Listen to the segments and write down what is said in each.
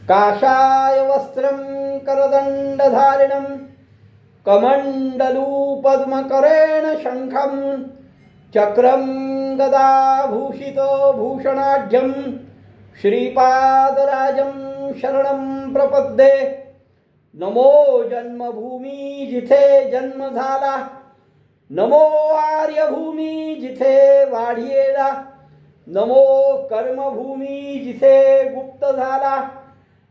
काषाय वस्त्रं करदण्डधारिणं कमण्डलूपद्मकरेण शङ्खं चक्रं गदाभूषितो भूषणाढ्यं श्रीपादराजं शरणं प्रपद्ये। नमो जन्मभूमी जिथे जन्म झाला, नमो आर्यभूमी जिथे वाढियेला, नमो कर्मभूमी जिथे गुप्त झाला।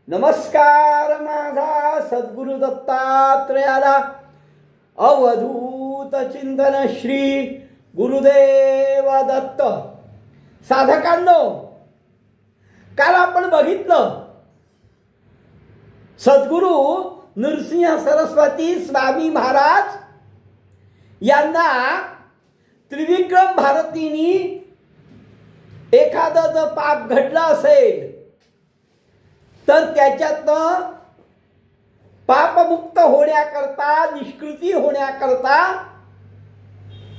नमस्कार माझा सद्गुरु दत्तात्रयाला। अवधूत चिंतन श्री गुरुदेव दत्त। साधकांनो, काल आपण बघितलं सद्गुरु नृसिंह सरस्वती स्वामी महाराज यांना त्रिविक्रम भारतीनी एखादं जर पाप घडलं असेल तर त्याच्यातनं पापमुक्त होण्याकरता, निष्कृती होण्याकरता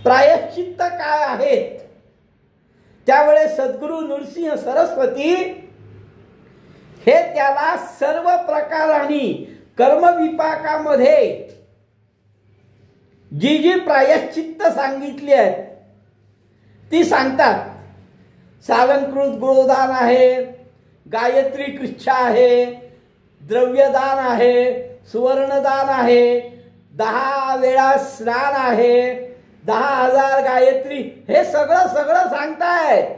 प्रायश्चित्त काय आहेत, त्यावेळेस सद्गुरु नृसिंह सरस्वती हे त्याला सर्व प्रकारांनी कर्मविपाकामध्ये जी जी प्रायश्चित्त सांगितली आहेत ती सांगतात. सालंकृत गोदान आहे, गायत्री कृच्छा आहे, द्रव्यदान आहे, सुवर्णदान आहे, 10 वेळा स्नान आहे, 10,000 गायत्री, हे सगळं सांगतायत.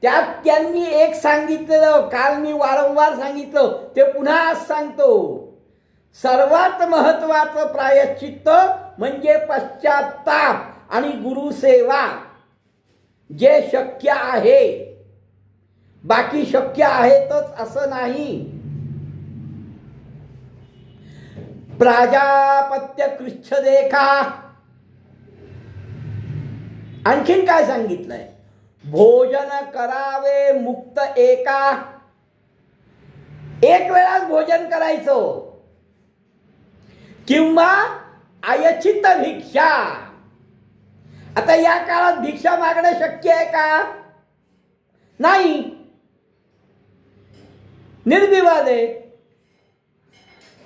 त्यात त्यांनी एक सांगितलेलं, काल मी वारंवार सांगितलं, ते पुन्हा आज सांगतो. सर्वात महत्वाचं प्रायश्चित्त म्हणजे पश्चात्ताप आणि गुरुसेवा, जे शक्य आहे. बाकी शक्य आहेतच असं नाही. प्राजापत्य कृच्छ देखा. आणखीन काय सांगितलंय? भोजन करावे मुक्त एका. एक वेळाच भोजन करायचं, किंवा आयचित भिक्षा. आता या काळात भिक्षा मागणं शक्य आहे का? नाही, निर्विवाद आहे.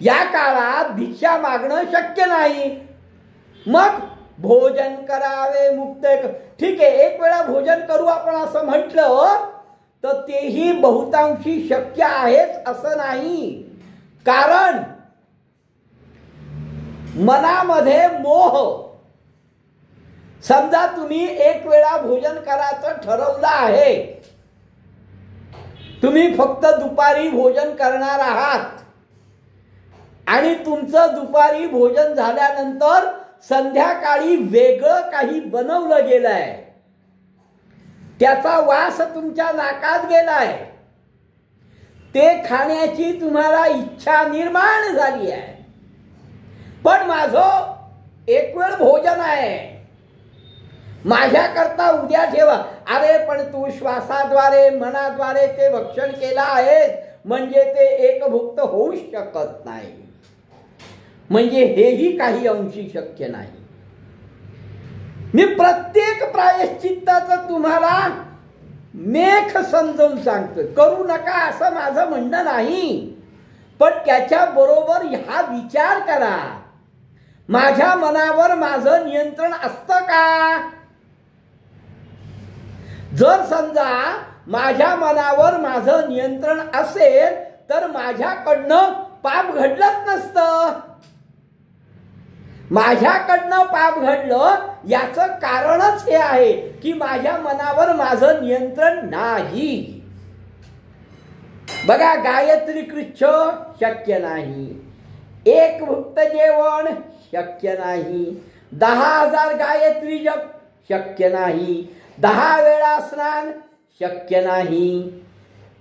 या काळात भिक्षा मागणं शक्य नाही. मग भोजन करावे मुक्त. ठीक आहे, एक वेळा भोजन करू आपण असं म्हटलं तर तेही बहुतांशी शक्य आहेच असं नाही. कारण मनामध्ये मोह. समजा तुम्ही एक वेळा भोजन करायचं ठरवलं आहे, तुम्ही फक्त दुपारी भोजन करणार आहात आणि तुमचं दुपारी भोजन झाल्यानंतर संध्याकाळी वेगळं काही बनवलं गेलंय, त्याचा वास तुमच्या नाकात गेलाय, ते खाण्याची तुम्हाला इच्छा निर्माण झाली आहे. पण माझं एक वेळ भोजन आहे, माझ्याकरता उद्या ठेवा. अरे पण तू श्वासाद्वारे, मनाद्वारे ते भक्षण केलं आहे, म्हणजे ते एकभुक्त होऊ शकत नाही. म्हणजे हेही काही अंशी शक्य नाही. मी प्रत्येक प्रायश्चित्ताचं तुम्हाला मेख समजावून सांगतो. करू नका असं माझं म्हणणं नाही, पण त्याच्या बरोबर हा विचार करा, माझ्या मनावर माझं नियंत्रण असतं का? जर समजा माझ्या मनावर माझं नियंत्रण असेल तर माझ्याकडनं पाप घडलंच नसतं. माझ्याकडनं पाप घडलं याचं कारणच हे आहे की माझ्या मनावर माझं नियंत्रण नाही. बघा, गायत्री कृच्छ शक्य नाही, एक भुक्त जेवण शक्य नाही, 10,000 गायत्री जप शक्य नाही, 10 वेळा स्नान शक्य नाही,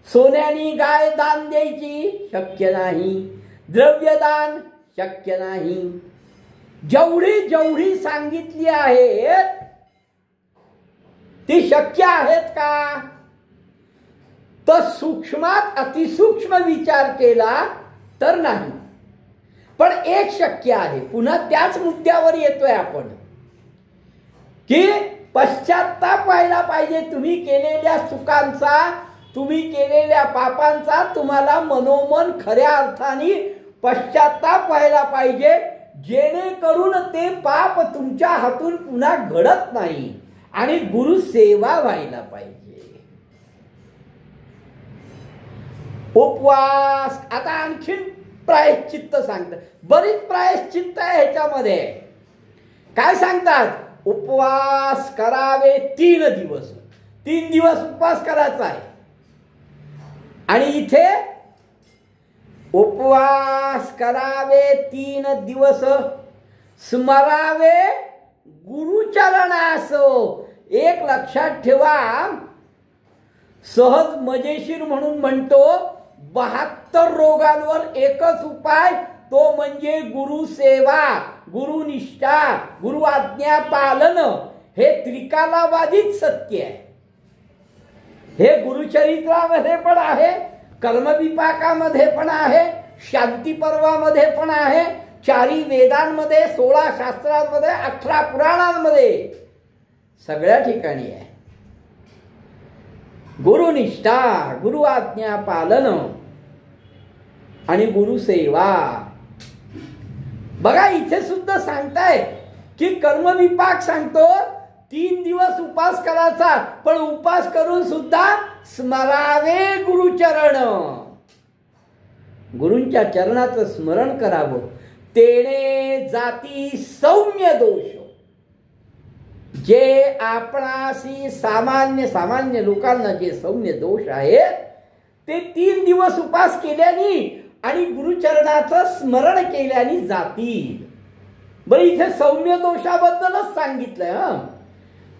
सोन्यानी गाय दान द्यायची शक्य नाही, द्रव्यदान शक्य नाही. जेवढी जेवढी सांगितली आहेत ती शक्य आहेत का? तर सूक्ष्मात अतिसूक्ष्म विचार केला तर नाही. पण एक शक्य आहे, पुन्हा त्याच मुद्द्यावर येतोय आपण, की पश्चात्ताप व्हायला पाहिजे तुम्ही केलेल्या चुकांचा, तुम्ही केलेल्या पापांचा तुम्हाला मनोमन खऱ्या अर्थाने पश्चाताप व्हायला पाहिजे, जेणेकरून ते पाप तुमच्या हातून पुन्हा घडत नाही आणि गुरु सेवा व्हायला पाहिजे. उपवास. आता आणखीन प्रायश्चित्त सांगतात. बरीच प्रायश्चित्त आहे ह्याच्यामध्ये. काय सांगतात? उपवास करावे 3 दिवस. 3 दिवस उपवास करायचा आहे. आणि इथे उपवास करावे 3 दिवस, स्मरावे गुरुचरणास. एक लक्षात ठेवा, सहज मजेशीर म्हणून म्हणतो 72 रोगांवर एकच उपाय, तो म्हणजे गुरुसेवा, गुरुनिष्ठा, गुरु आज्ञा पालन. हे त्रिकालाबाधित सत्य आहे. हे गुरुचरित्रामध्ये पण आहे, कर्मविपाकामध्ये पण आहे, शांती पर्वामध्ये पण आहे, 4 वेदांमध्ये, 16 शास्त्रांमध्ये, 18 पुराणांमध्ये, सगळ्या ठिकाणी आहे. गुरुनिष्ठा, गुरु आज्ञा पालन आणि गुरुसेवा. बघा इथे सुद्धा सांगताय की कर्मविपाक सांगतो 3 दिवस उपास करायचा, पण उपास करून सुद्धा स्मरावे गुरुचरण. गुरूंच्या चरणाचं स्मरण करावं. तेणे जाती सौम्य दोष. जे आपणाशी सामान्य लोकांना जे सौम्य दोष आहेत ते 3 दिवस उपास केल्याने आणि गुरुचरणाचं स्मरण केल्याने जातील. बरं, इथे सौम्य दोषाबद्दलच सांगितलंय.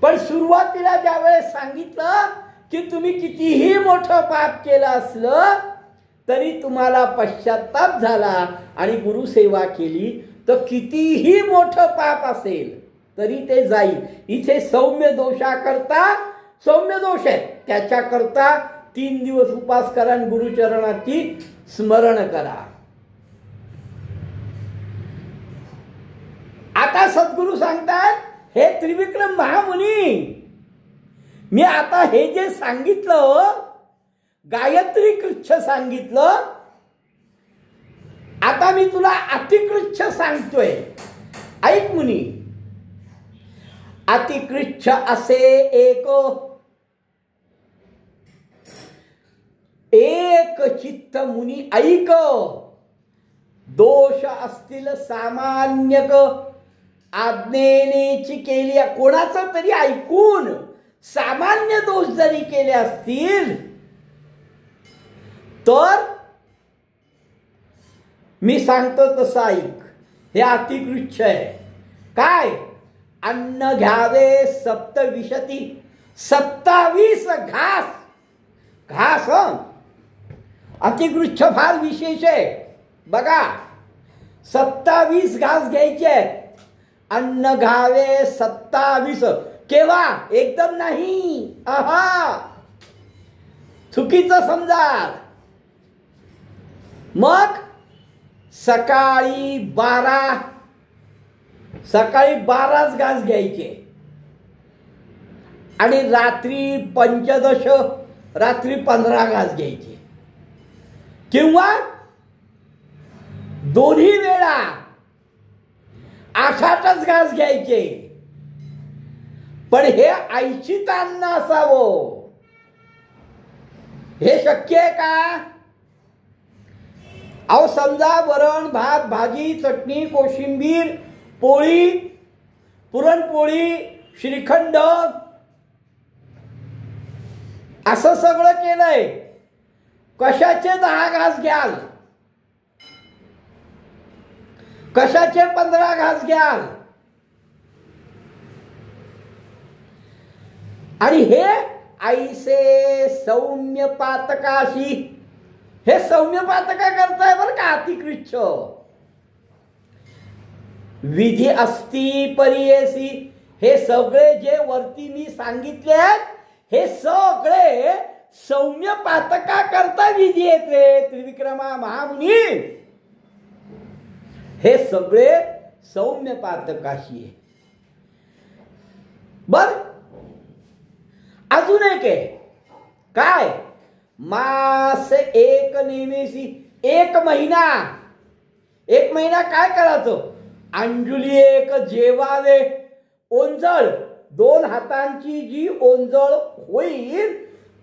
पण सुरुवातीला ज्यावेळेस सांगितलं की तुम्ही कितीही मोठं पाप केलं असलं तरी तुम्हाला पश्चाताप झाला आणि गुरुसेवा केली तर कितीही मोठं पाप असेल तरी ते जाईल. इथे सौम्य दोषाकरता, सौम्य दोष आहे त्याच्याकरता 3 दिवस उपास करा आणि गुरुचरणाची स्मरण करा. आता सद्गुरू सांगतात, हे त्रिविक्रम महामुनी, मी आता हे जे सांगितलं, गायत्री कृच्छ सांगितलं, आता मी तुला अतिकृच्छ सांगतोय. ऐक मुनी. अतिकृच्छ असे एक चित्त मुनी ऐक. दोष असतील सामान्यक आज्ञेनेची केली, कोणाचं तरी ऐकून सामान्य दोष जरी केले असतील तर मी सांगतो तसं ऐक. हे अतिकृच्छ आहे. काय? अन्न घ्यावे 27 27 घास. घास अतिकृच्छ फार विशेष आहे. बघा, 27 घास घ्यायचे. अन्न घ्यावे 27. केव्हा? एकदम नाही. चुकीचं समजा. मग सकाळी 12 घास घ्यायचे आणि रात्री 15, रात्री 15 घास घ्यायचे, किंवा दोन्ही वेळा 8 घास घ्यायचे. पण हे ऐच्छिक अन्न असावं. हे शक्य आहे का? अहो समजा वरण भात भाजी चटणी कोशिंबीर पोळी पुरणपोळी श्रीखंड असं सगळं केलंय. कशाचे 10 घास घ्याल? कशाचे 15 घास घ्याल? आणि हे ऐसे सौम्य पातकाशी, हे सौम्य पातका करताय बरं का अतिकृच्छ. विधी असती परियेसी, हे सगळे जे वरती मी सांगितले आहेत हे सगळे सौम्य पातका करता विधी आहेत रे त्रिविक्रमा महामुनी. हे सगळे सौम्य पातकाशी आहे. बर, अजून एक आहे. काय? मास एक नेमेसी, एक महिना काय करायचं? अंजुली एक जेवावे ओंजळ, 2 हातांची जी ओंजळ होईल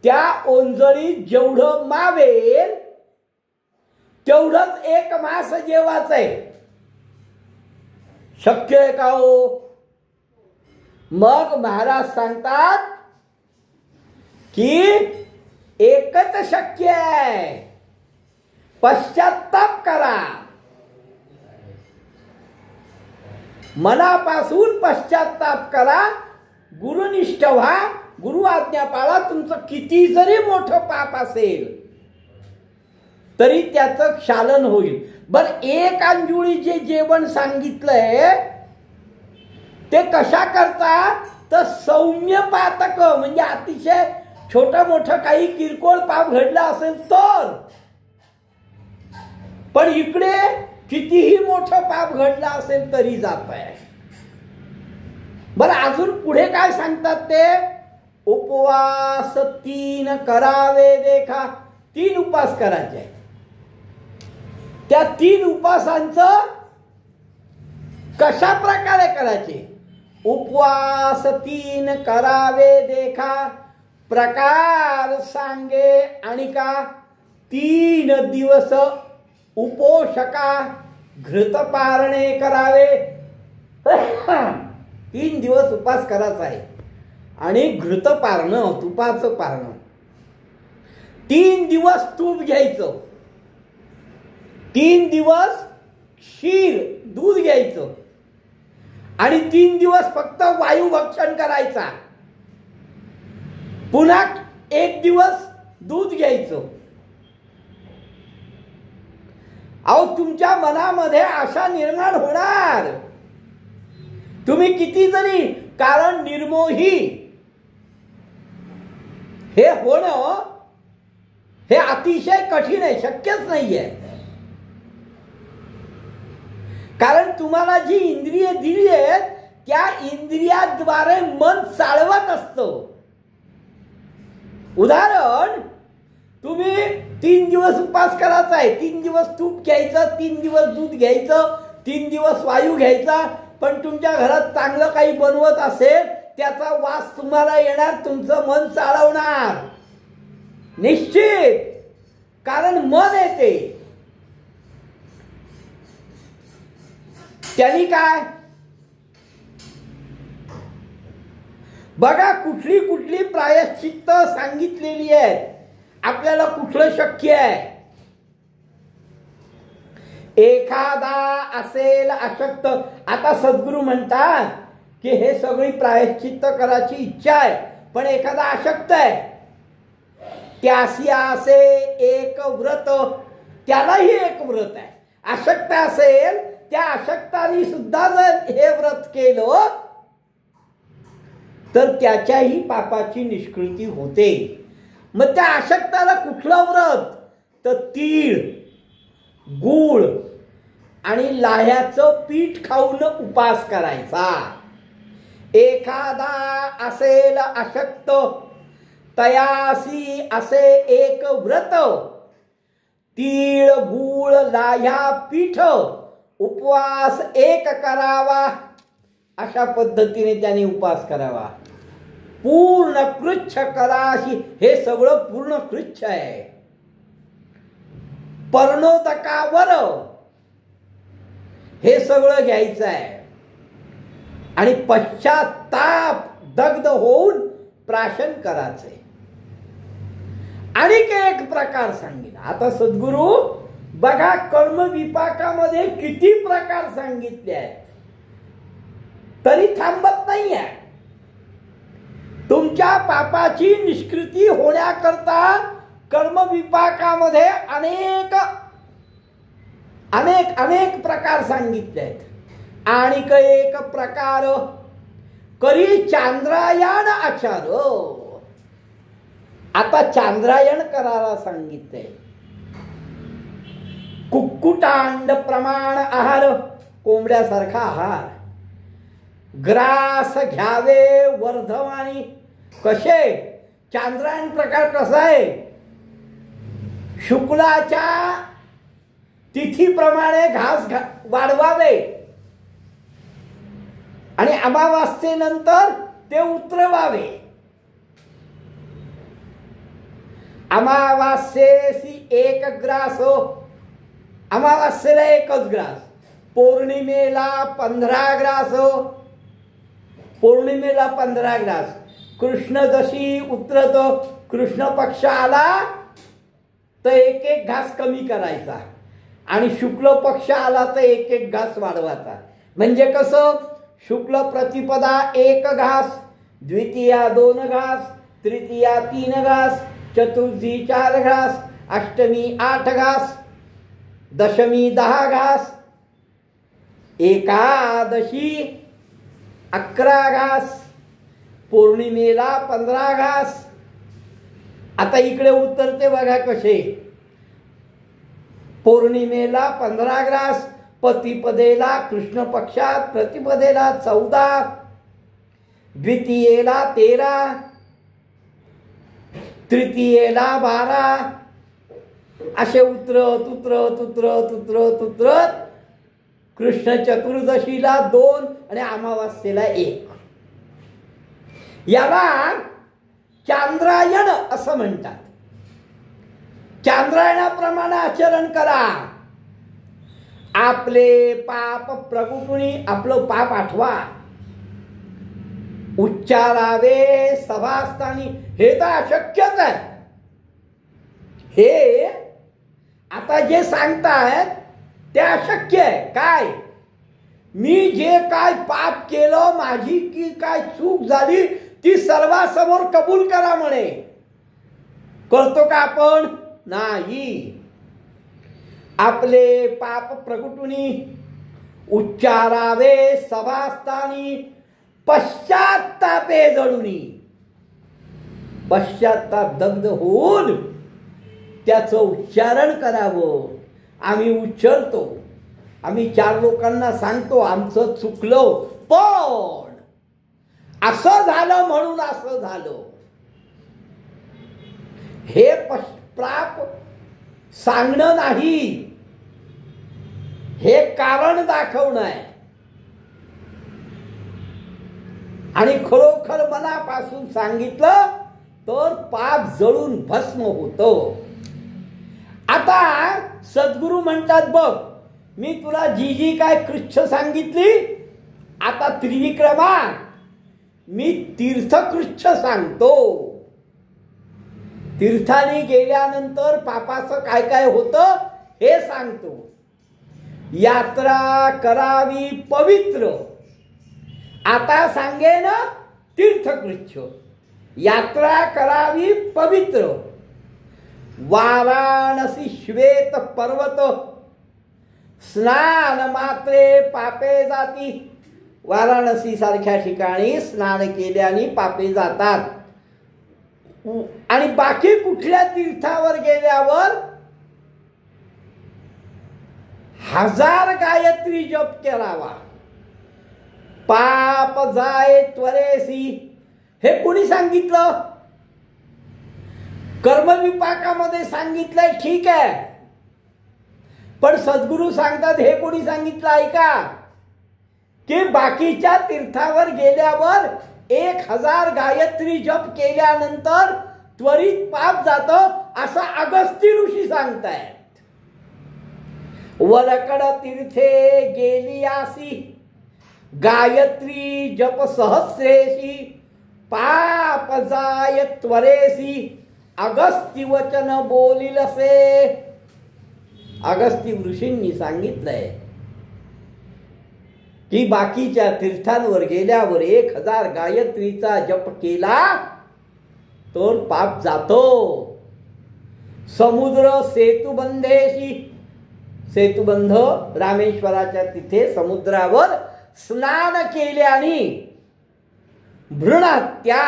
त्या ओंजळीत जेवढं मावेल तेवढंच 1 मास जेवायचं आहे. शक्य आहे का हो? मग महाराज सांगतात की एकच शक्य आहे, पश्चाताप करा. मनापासून पश्चाताप करा, गुरुनिष्ठ व्हा, गुरु आज्ञा पाळा. तुमचं किती जरी मोठं पाप असेल तरी त्याचं क्षालन होईल. बर, 1 अंजुळी जे जेवण सांगितलंय ते कशा करता? तर सौम्य पातक, म्हणजे अतिशय छोटं मोठं काही किरकोळ पाप घडला असेल तर. पण इकडे कितीही मोठं पाप घडला असेल तरी जात आहे. बरं, अजून पुढे काय सांगतात ते? उपवास 3 करावे देखा. 3 उपास करायचे आहेत. त्या 3 उपासांचं कशा प्रकारे करायचे? उपवास 3 करावे देखा, प्रकार सांगे आणि का 3 दिवस उपोषका घृतपारणे करावे. 3 दिवस उपास करायचा आहे आणि घृतपारण, तुपाचं पारण. 3 दिवस तूप घ्यायचं, 3 दिवस क्षीर दूध घ्यायचं आणि 3 दिवस फक्त वायू भक्षण करायचा. पुन्हा 1 दिवस दूध घ्यायचं. अहो, तुमच्या मनामध्ये आशा निर्माण होणार. तुम्ही किती जरी, कारण निर्मोही हे होणं हे अतिशय कठीण आहे, शक्यच नाहीये. कारण तुम्हाला जी इंद्रिय दिली आहेत त्या इंद्रियाद्वारे मन चालवत असतं. उदाहरण, तुम्ही 3 दिवस उपास करायचा आहे, 3 दिवस तूप घ्यायचं, 3 दिवस दूध घ्यायचं, 3 दिवस वायू घ्यायचा. पण तुमच्या घरात चांगलं काही बनवत असेल त्याचा वास तुम्हाला येणार, तुमचं मन चालवणार निश्चित, कारण मन येते. त्यांनी काय बघा, कुठली कुठली प्रायश्चित्त सांगितलेली आहेत. आपल्याला कुठलं शक्य आहे? एखादा असेल अशक्त. आता सद्गुरू म्हणतात की हे सगळी प्रायश्चित्त करायची इच्छा आहे, पण एखादा अशक्त आहे, त्यासी असे एक व्रत, त्यालाही एक व्रत आहे. अशक्त असेल, त्या अशक्ताने सुद्धा जर हे व्रत केलं तर त्याच्याही पापाची निष्कृती होते. मग त्या अशक्ताला कुठलं व्रत? तर तीळ, गूळ आणि लाह्याचं पीठ खाऊन उपास करायचा. एखादा असेल अशक्त, तयासी असे एक व्रत, तीळ गूळ लाह्या पीठ उपवास एक करावा. अशा पद्धतीने त्याने उपास करावा. पूर्ण कृच्छ कराशी, हे सगळं पूर्ण कृच्छ आहे. पर्णोदकावर हे सगळं घ्यायचं आहे आणि पश्चाताप दग्ध होऊन प्राशन करायचंय. आणि एक प्रकार सांगितला. आता सद्गुरू बघा, कर्म विपाकामध्ये किती प्रकार सांगितले आहेत तरी थांबत नाही आहे. तुमच्या पापाची निष्कृती होण्याकरता कर्म विपाकामध्ये अनेक अनेक अनेक प्रकार सांगितले आहेत. आणि एक प्रकार करी चांद्रायण आचार. आता चांद्रायण करायला सांगितलंय. कुक्कुटांड प्रमाण आहार, कोंबड्यासारखा आहार. ग्रास घ्यावे वर्धवानी. कसे? चांद्रायण प्रकार कसा आहे? शुक्लाच्या तिथीप्रमाणे घास वाढवावे आणि अमावास्येनंतर ते उतरवावे. अमावास्येसी 1 ग्रास हो, अमावास्येला 1च ग्रास, पौर्णिमेला 15 ग्रास हो, पौर्णिमेला 15 ग्रास. कृष्ण जशी उतरतो, कृष्ण पक्ष आला तर 1 घास कमी करायचा आणि शुक्ल पक्ष आला तर 1 घास वाढवायचा. म्हणजे कसं, शुक्ल प्रतिपदा 1 घास, द्वितीया 2 घास, तृतीया 3 घास, चतुर्थी 4 घास, अष्टमी 8 घास, दशमी 10 घास, एकादशी 11 घास, पौर्णिमेला 15 घास. आता इकडे उतरते बघा कसे. पौर्णिमेला 15 ग्रास, प्रतिपदेला कृष्ण पक्षात प्रतिपदेला 14, द्वितीयेला 13, तृतीयेला 12, असे उतरत उतरत उतरत उतरत उतरत कृष्ण चतुर्दशीला 2 आणि अमावास्येला 1. याला चांद्रायण असं म्हणतात. चांद्रायणाप्रमाणे आचरण करा. आपले पाप प्रगुटुनी आपलं पाप आठवा, उच्चारावे सभास्थानी. हे तर अशक्यच आहे. हे आता जे सांगतायत ते अशक्य आहे. काय, मी जे काय पाप केलं, माझी की काय चूक झाली, ती सर्वांसमोर कबूल करा म्हणे. करतो का आपण? नाही. आपले पाप प्रगुटुनी उच्चारावे सभास्थानी, पश्चात्तापे जळुनी. पश्चात्ताप दग्ध होऊन त्याचं उच्चारण करावं. आम्ही उच्चारतो, आम्ही 4 लोकांना सांगतो आमचं चुकलं, पण असं झालं म्हणून असं झालं. हे पाप सांगणं नाही, हे कारण दाखवणं आहे. आणि खरोखर मनापासून सांगितलं तर पाप जळून भस्म होतं. आता सद्गुरू म्हणतात, बघ मी तुला जी जी काय कृच्छ सांगितली, आता त्रिविक्रमा मी तीर्थकृच्छ सांगतो. तीर्थाने गेल्यानंतर पापाचं काय काय होतं हे सांगतो. यात्रा करावी पवित्र, आता सांगेन तीर्थकृच्छ. यात्रा करावी पवित्र. वाराणसी श्वेत पर्वत, स्नान मात्रे पापे जाती. वाराणसी सारख्या ठिकाणी स्नान केल्याने पापे जातात. आणि बाकी कुठल्या तीर्थावर गेल्यावर 1000 गायत्री जप करावा, पाप जाय त्वरेसी. हे कोणी सांगितलं? कर्मविपाकामध्ये सांगितलंय, ठीक आहे, पण सद्गुरू सांगतात हे कोणी सांगितलं ऐका, की बाकीच्या तीर्थावर गेल्यावर 1000 गायत्री जप केल्यानंतर त्वरित पाप जातं, असं अगस्ती ऋषी सांगतायत. वरकड तीर्थे गेलियासी, गायत्री जप सहस्रेशी, पाप जाय त्वरेसी. अगस्ती वचन बोलिलसे. अगस्ती ऋषींनी सांगितलंय की बाकीच्या तीर्थांवर गेल्यावर 1000 गायत्रीचा जप केला तर पाप जातो. समुद्र सेतुबंधेशी, सेतुबंध रामेश्वराच्या तिथे समुद्रावर स्नान केल्याने भ्रूणहत्या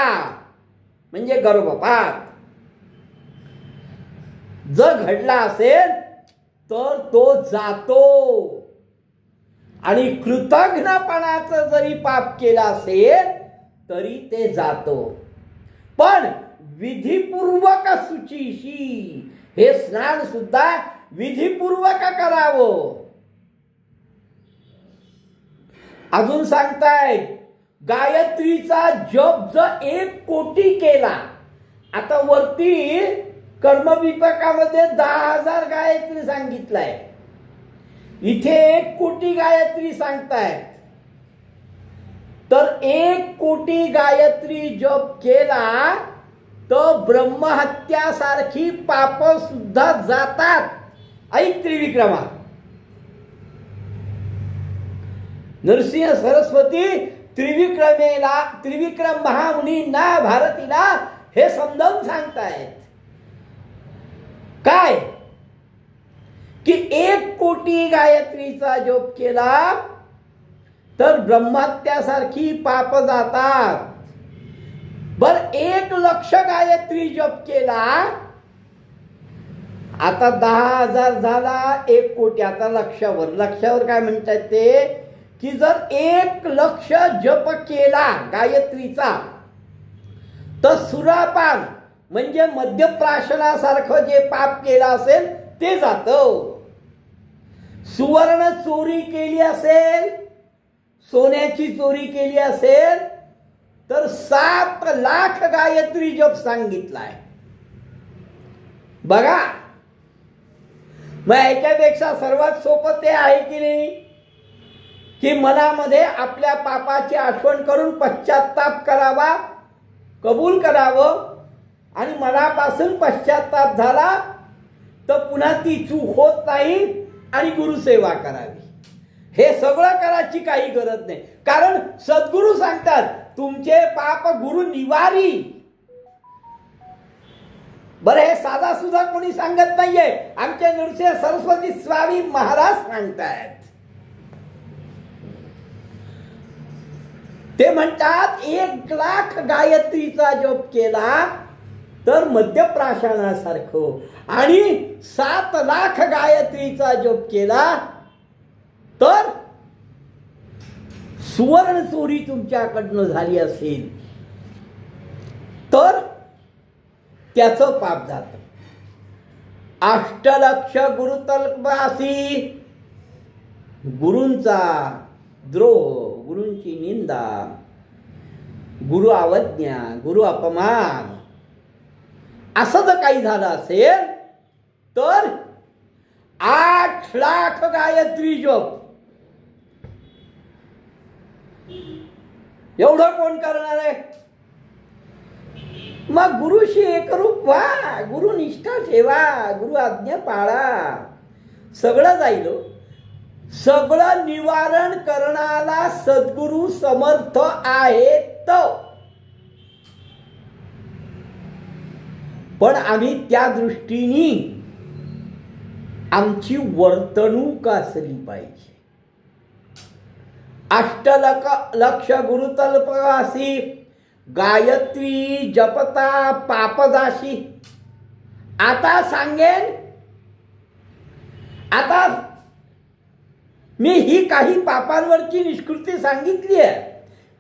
म्हणजे गर्भपात जर घडला असेल तर तो जातो. आणि कृतज्ञपणाचं जरी पाप केला असेल तरी ते जातो. पण विधिपूर्वक शुचीशी, हे स्नान सुद्धा विधीपूर्वक करावं. अजून सांगतायत गायत्रीचा जप जर 1 कोटी केला, आता वरती कर्मविपाकामध्ये 10,000 गायत्री सांगितलाय, इथे 1 कोटी गायत्री सांगतायत. तर 1 कोटी गायत्री जप केला तर ब्रह्महत्यासारखी पाप सुद्धा जातात. ऐक त्रिविक्रमा, नरसिंह सरस्वती त्रिविक्रम महामुनींना भारतीला हे समजावून सांगतायत काय की 1 कोटी गायत्रीचा जप केला तर ब्रह्महत्यासारखी पाप जातात. बर 1 लक्ष गायत्री जप केला, आता 10,000 झाला, 1 कोटी, आता लक्षावर काय म्हणतात ते की जर 1 लक्ष जप केला गायत्रीचा तर सुरापान म्हणजे मद्यप्राशनासारखं जे पाप केलं असेल ते जातं. सुवर्ण चोरी केली असेल, सोन्याची चोरी केली असेल तर 7 लाख गायत्री जप सांगितलाय. बघा, मग याच्यापेक्षा सर्वात सोपं ते आहे की नाही की मनामध्ये आपल्या पापाची आठवण करून पश्चाताप करावा, कबूल करावं, आणि मनापासून पश्चाताप झाला तर पुन्हा ती चूक होत नाही आणि गुरुसेवा करावी. हे सगळं करायची काही गरज नाही, कारण सद्गुरू सांगतात तुमचे पाप गुरु निवारी. बरं, हे साधा सुद्धा कोणी सांगत नाहीये, आमचे नृसिंह सरस्वती स्वामी महाराज सांगतायत. ते म्हणतात 1 लाख गायत्रीचा जप केला तर मद्यप्राशनासारखं, आणि 7 लाख गायत्रीचा जप केला तर सुवर्ण चोरी तुमच्याकडनं झाली असेल तर त्याचं पाप जातं. 8 गुरुतल्पासी, गुरूंचा द्रोह, गुरूंची निंदा, गुरु अवज्ञा, गुरु अपमान असं जर काही झालं असेल तर 8 लाख गायत्री जप. एवढं कोण करणार आहे? मग गुरुशी एकरूप व्हा, गुरु निष्ठा ठेवा, गुरु आज्ञा पाळा, सगळं जाईल. सगळं निवारण करणारा सद्गुरु समर्थ आहेत, पण आम्ही त्या दृष्टीने आमची वर्तणूक असली पाहिजे. 8 लक्ष गुरुतल्पवासी गायत्री जपता पापदाशी. आता सांगेन, आता मी ही काही पापांवरची निष्कृती सांगितली आहे.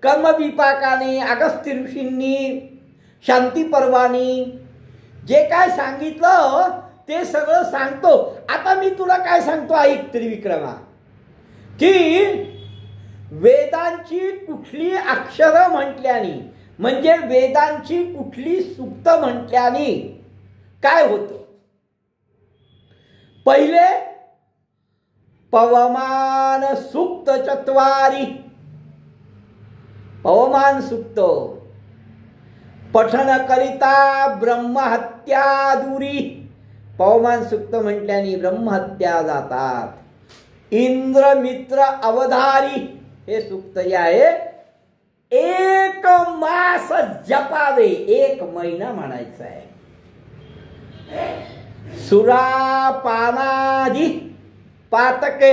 कर्मविपाकाने, अगस्त्य ऋषींनी, शांती पर्वानी जे काय सांगितलं ते सगळं सांगतो. आता मी तुला काय सांगतो ऐक त्रिविक्रमा, की वेदांची कुठली अक्षरं म्हटल्याने, म्हणजे वेदांची कुठली सूक्त म्हटल्याने काय होतं. पहिले पवमान सूक्त 4, पवमान सूक्त पठन करिता ब्रह्महत्या दूरी. पवमान सूक्त म्हटल्याने ब्रह्महत्या जातात. इंद्र मित्र अवधारी हे सूक्त जे आहे 1 मास जपावे, 1 महिना म्हणायचा आहे. सुरापानादी पातके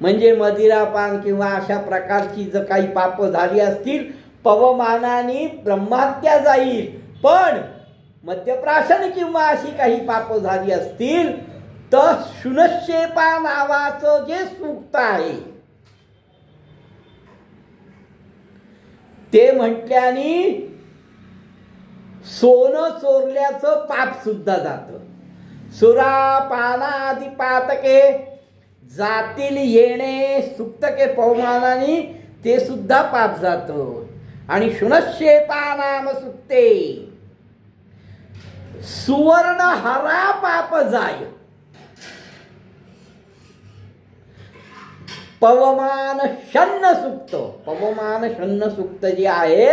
म्हणजे मदिरापान किंवा अशा प्रकारची जर काही पाप झाली असतील पवमानाने ब्रह्महत्या जाईल. पण मद्यप्राशन किंवा अशी काही पाप झाली असतील तर शुनशेपा नावाचं जे सूक्त आहे ते म्हटल्याने सोनं चोरल्याचं पाप सुद्धा जातं. सुरापानादि पातके जातील येणे सुक्तके पवमानाने ते सुद्धा पाप जातं. आणि शुनश्येपानाम सुक्ते सुवर्ण हरा पाप जाय. पवमान शन्न सुक्त, पवमान शन्न सुक्त जे आहे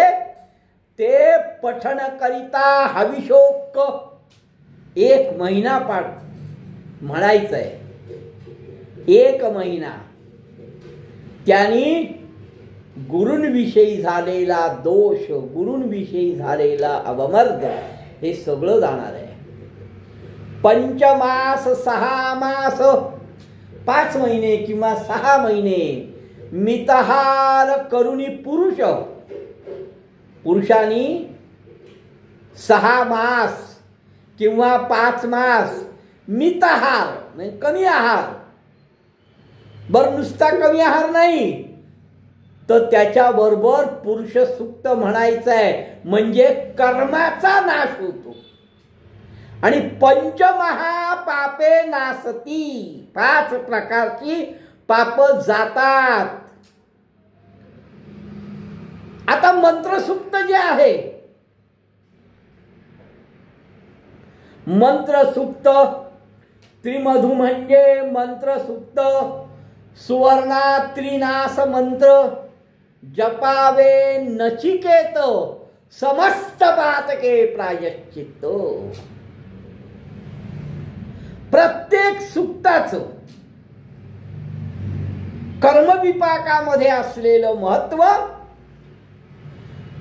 ते पठण करिता हविषोक 1 महिना पाठ म्हणायचं आहे. 1 महिना त्यांनी गुरूंविषयी झालेला दोष, गुरूंविषयी झालेला अवमर्द हे सगळं जाणार आहे. 5 मास 6 मास 5 महिने किंवा 6 महिने मितहार करुणी पुरुषांनी 6 मास किंवा 5 मास मितहार म्हणजे कमी आहार, बरं नुसता कमी आहार नाही तर त्याच्याबरोबर पुरुष सुक्त म्हणायचं आहे. म्हणजे कर्माचा नाश होतो. आणि पंचमहापापे नासती, 5 प्रकारची पाप जातात. आता मंत्रसुक्त जे आहे, मंत्रसुक्त त्रिमधु म्हणजे मंत्रसुक्त सुवर्णा त्रिनाश मंत्र जपावे नचिकेत समस्त पातके प्रायश्चित्त. प्रत्येक सुक्ताचं कर्मविपाकामध्ये असलेलं महत्व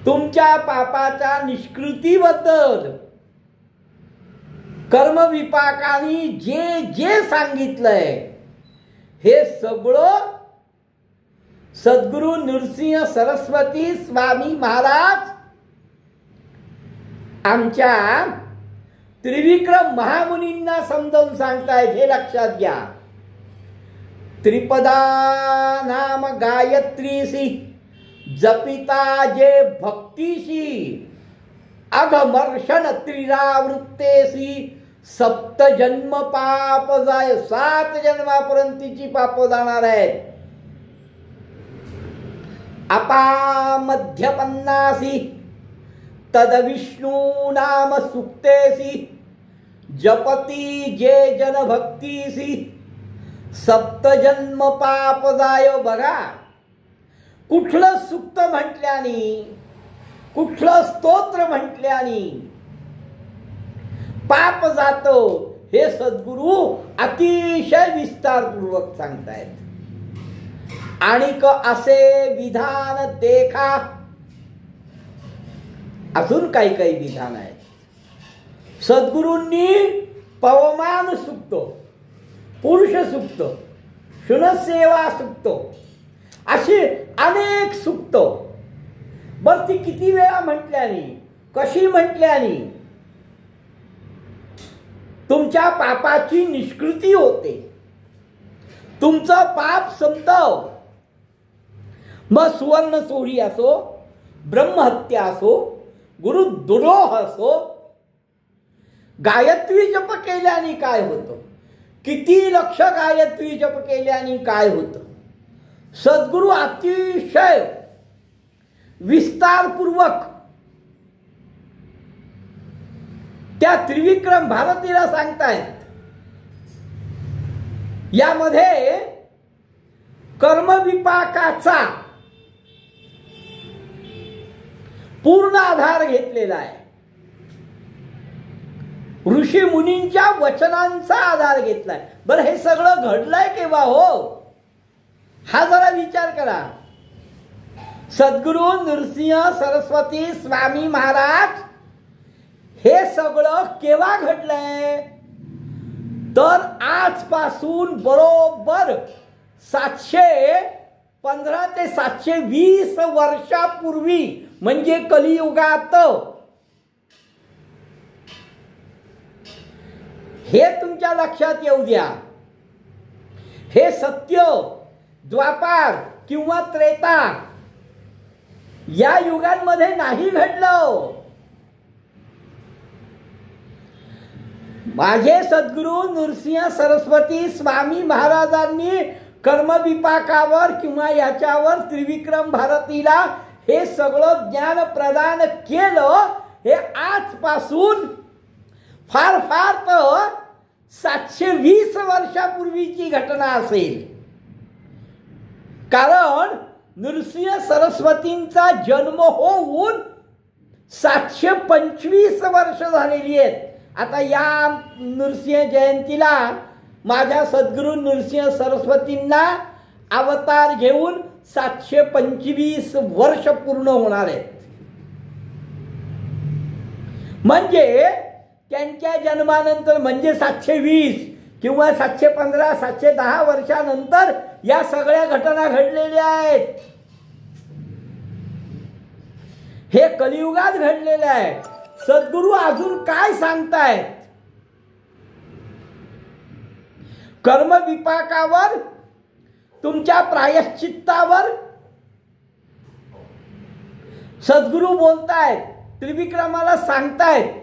तुमच्या पापाच्या निष्कृतीबद्दल कर्मविपाकाने जे जे सांगितलंय हे सगळं सद्गुरु नृसिंह सरस्वती स्वामी महाराज आमच्या त्रिविक्रम महामुनींना समजावून सांगतायत. हे लक्षात घ्या. त्रिपदा नाम गायत्रीसी जपिता जे भक्तीशी अघमर्षण त्रिरावृत्तेसी 7 जन्म पाप जाय. 7 जन्मापर्यंतची पाप जाणार आहेत. अपामध्यपन्नासी तद विष्णू नाम सुक्तेसी जपती जे जन भक्तीसी 7 जन्म पाप जाय. बघा, कुठलं सुक्त म्हटल्यानी, कुठलं स्तोत्र म्हटल्यानी पाप जातो हे सद्गुरु अतिशय विस्तारपूर्वक सांगतायत. आणि असे विधान देखा, अजून काही काही विधान आहेत. सद्गुरूंनी पवमान सुक्त, पुरुष सुक्त, शुनसेवा सुक्त अशी अनेक सुक्त. बर ती किती वेळा म्हटल्यानी, कशी म्हटल्यानी तुमच्या पापाची निष्कृती होते, तुमचं पाप संपतं. मग सुवर्ण चोरी असो, ब्रह्महत्या असो, गुरुद्रोह असो. गायत्री जप केल्याने काय होतं, किती लक्ष गायत्री जप केल्याने काय होतं. सद्गुरु अतिशय विस्तारपूर्वक त्या त्रिविक्रम भारतीला सांगतायत. यामध्ये कर्मविपाकाचा पूर्ण आधार घेतलेला आहे. ऋषी मुनींच्या वचनांचा आधार घेतलाय. बरं हे सगळं घडलंय केव्हा हो, हा जरा विचार करा. सद्गुरु नृसिंह सरस्वती स्वामी महाराज हे सगळं केव्हा घडलंय, तर आजपासून बरोबर 715 ते 720 वर्षापूर्वी, म्हणजे कलियुगात. हे तुमच्या लक्षात येऊ द्या. हे सत्य द्वापार किंवा त्रेता या युगांमध्ये नाही घडलं. माझे सद्गुरू नृसिंह सरस्वती स्वामी महाराजांनी कर्मविपाकावर किंवा याच्यावर त्रिविक्रम भारतीला हे सगळं ज्ञान प्रदान केलं. हे आजपासून फार फार तर 720 वर्षापूर्वीची घटना असेल. कारण नृसिंह सरस्वतींचा जन्म होऊन 725 वर्ष झालेली आहेत. आता या नृसिंह जयंतीला माझ्या सद्गुरू नृसिंह सरस्वतींना अवतार घेऊन 725 वर्ष पूर्ण होणार आहेत. म्हणजे त्यांच्या जन्मानंतर म्हणजे 720 किंवा 715 710 वर्षानंतर या सगळ्या घटना घडलेल्या आहेत. हे कलियुगात घडलेले आहे. सद्गुरू अजून काय सांगतायत? कर्मविपाकावर, तुमच्या प्रायश्चित्तावर सद्गुरू बोलतायत, त्रिविक्रमाला सांगतायत.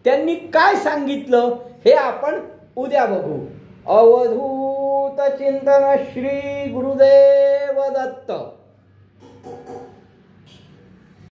त्यांनी काय सांगितलं हे आपण उद्या बघू. अवधूत चिंतन श्री गुरुदेव दत्त.